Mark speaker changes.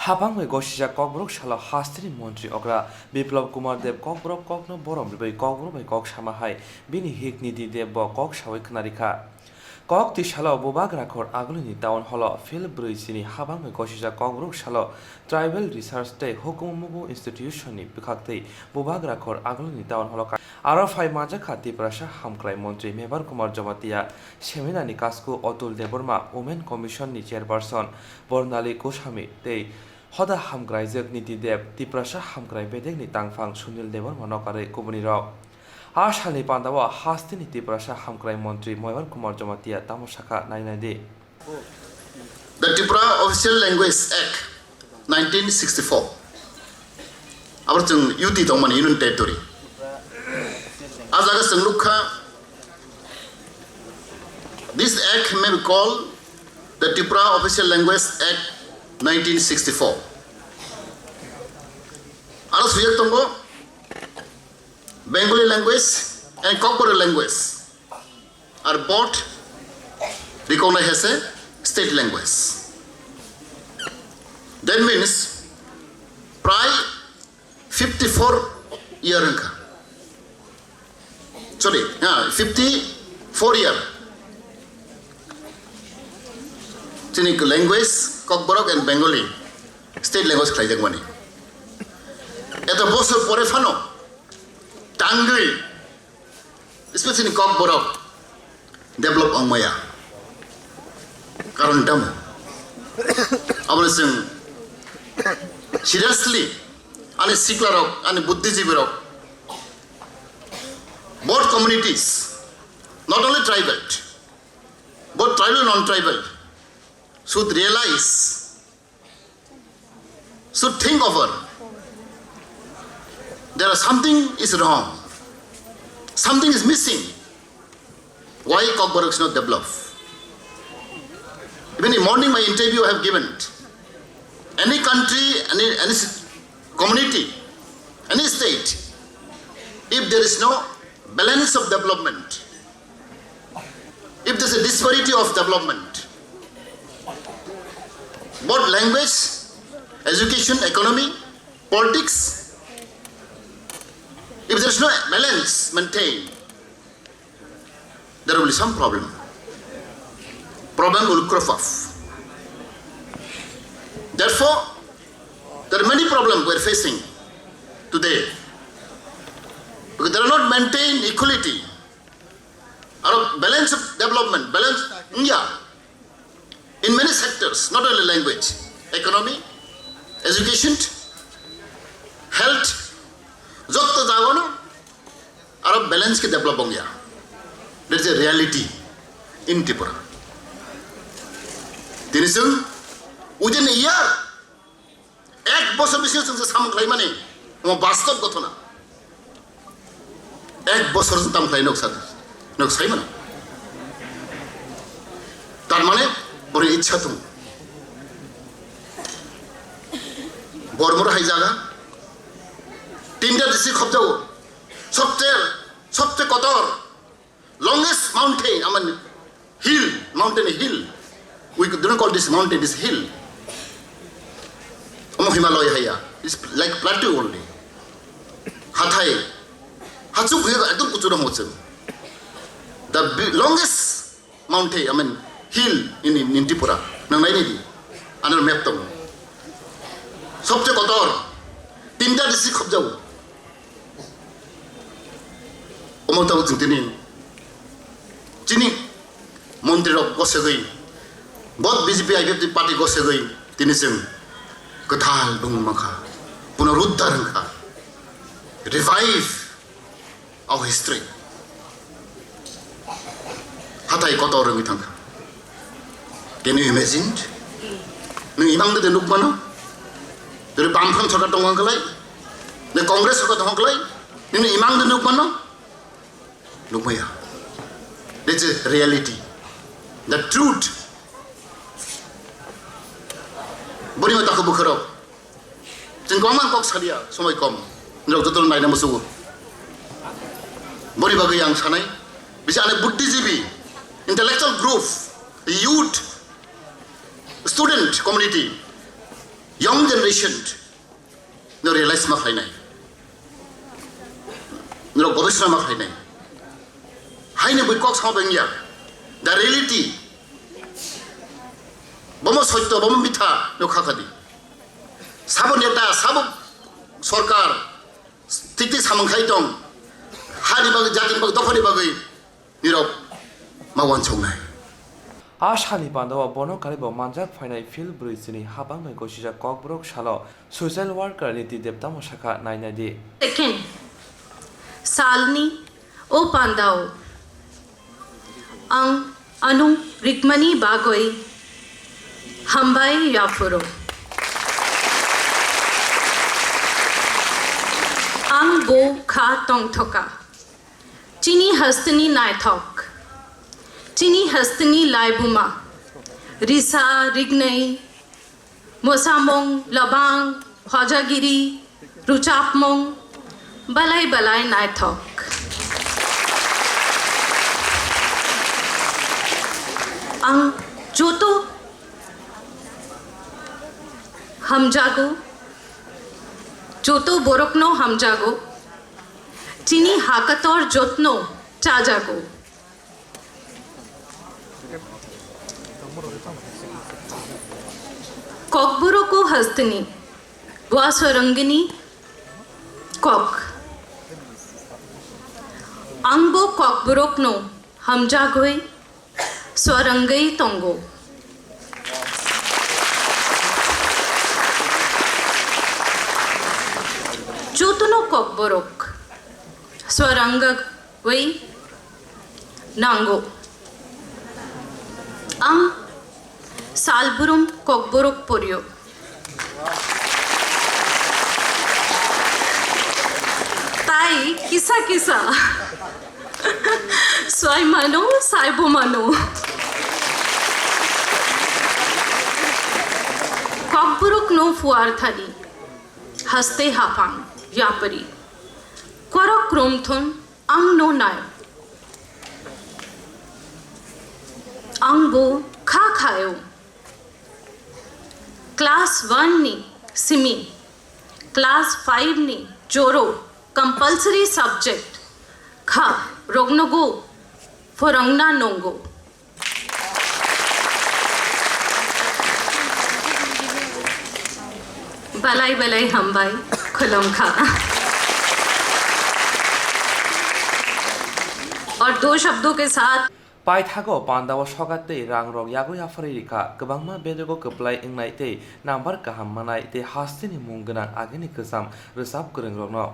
Speaker 1: হাবাংमै গসিজা ককব্রক সালো হাস্ত্রি মন্ত্রী অগ্রা বিপ্লব কুমার দেব ককব্রক ককনো বরম बै ককব্রক কক সামাহাই বিনি হিক নিদি দেব ব কক সাवै খনারিখা কক তি সালো বুবাগ রাখর আগুলিনি টাউন হল ফিল ব্রৈজিনি হাবাংमै গসিজা ককব্রক সালো ট্রাইবেল রিসার্চ তে হুকুমুগু ইনস্টিটিউশনनि বিখাক্তै বুবাগ রাখর আগুলিনি টাউন হল আরো ফাই মাজা খাতি প্রাসা হামক্রাই মন্ত্রী মেবার কুমার জমাতিয়া সেমিনানি কাসকু অতুল দেববর্মা ওমেন কমিশনनि চেয়ারপারসন বর্ণালী গোস্বামী তেই হদা হামগ্রাই জগনীতি দেব তিপ্রাসা হামগ্রাই বেদেগনি তাংফাং সুনীল দেববর্মা নকারে কুবনি রক আশানি পান্দাওয়া হাস্তিনি তিপ্রাসা হামগ্রাই মন্ত্রী Mebar Kumar Jamatia তামসাখা নাইনাইদে
Speaker 2: The Tripura Official Language Act 1964 abar chung UT tongmani Union Territory azaga sanglukha this act may be called the Tripura Official Language Act 1964 aro sujek tongo Bengali language and Kokbora language are both recognized as a state language. That means prior 54 year sorry 54 year Chinik language Kokborok and Bengali state language khlaijak mani eta bosor pore phano tangui especially Kokborok develop ongmaya karon dam আমরা जों seriously ani siklarok ani buddhijibirok both communities not only tribal both tribal and non-tribal should realize should think over there is something is wrong, something is missing. Why Kokborok is not developed? Even in morning my interview I have given. Any country, any community, any state, if there is no balance of development, if there is a disparity of development, both language, education, economy, politics, if there is no balance maintained, there will be some problem. Problem will crop up. Therefore, there are many problems we are facing today. Because they are not maintained equality or balance of development, balance, in many sectors, not only language, economy, education, health, jotto jagono, or balance ke develop hong ya. That is a reality in Tripura. তিনি जों উজেন ইয়ার এক বছর বেশি जों সামগ্রাই মানে আমার বাস্তব ঘটনা এক বছর সামগ্রাই নকসাই মানে তার মানে বড় ইচ্ছা তুমি বড় হাই জায়গা তিনটা ডিস্ট্রিক্ট খবজাও সবচেয়ে কতর longest mountain I mean hill mountain hill we do not call this mountain, this hill. Himalaya haya. It's like plateau only. Hathai. Hatsuk adum kuchura mochum. The longest mountain, I mean hill in Tripura. Nang nai ni. Anar map tong. Sobche kotor. Tinta district khobjau. Omotau jintini. Chini মন্ত্রী গছে গই बहुत BJP IPF party gose goi tini जों gothal bungmakha punoruddhar kha revive our history hatai kotor roi thangka can you imagine nung imang de nukmano dere bampham sarkar dong khalai ne congress sarkar dong khalai ni imang de nukmano nukmaya this is reality the truth Buri mata ko bukharo. Jeng koman kok salia somai kom. Nrok jotor nai na musu. Buri bagai yang sanai bisa ane buddhijibi intellectual group youth student community young generation no realize ma khainai no gobeshna ma khainai haine boi kok sama bengya the reality bomo sotyo bomo mitha no khakadi sabo neta sabo sarkar titi samangkhai tong hari bag jati bag dofani bagai nirok mawan chongnai
Speaker 1: आसानि बान्दावा बनो कारिबो मानजाक फाइनाय fill ब्रिजनि हाबां मै गसिजा ककब्रक सालो social worker नीति देवता मशाखा नायनायदि
Speaker 3: second Shalini ओ पांदाओ अंग अनु रिकमनी बागोई हम्बाई याफुरो अंग बो खा तोंग थोका चीनी हस्तनी नायथोक चीनी हस्तनी लाइबुमा रिसा रिगनई मोसामोंग लबांग हजागिरी रुचापमोंग बलाई बलाई नायथोक अंग जोतो हमजागो जोतो बोरकनो हमजागो चीनी हाकतोर जोतनो चाजागो कॉकबुरो को हस्तनी वा स्वरंगिनी कॉक अंगबो कॉकबुरोक नो हमजागोई स्वरंगई तोंगो जोतनो कॉकबुरोक स्वरंगई नांगो अंग सालबुरुम कॉकबुरोक पोरियो ताई किसा किसा स्वाय मानो साइबो मानो कॉकबुरोक नो फुआर थाली हस्ते हापांग यापरी क्वरक क्रोमथुन अंग नो नाय अंग बो खा खायो क्लास 1 नी सिमी क्लास 5 नी जोरो कंपल्सरी सब्जेक्ट खा रोगनगो फोरंगना नोंगो बलाई बलाई हम्बाई खुलम खा और 2 शब्दों के साथ
Speaker 1: पाइथागो पान्दावा सगाते रां रग यागो याफारि रिखा गोबांमा बेदगो कप्लाय इंनाय ते नाम्बार गाहाम मानाय ते हास्तिनि मुं गोनां आगेनि गोजाम रोजाब गोरों रगनो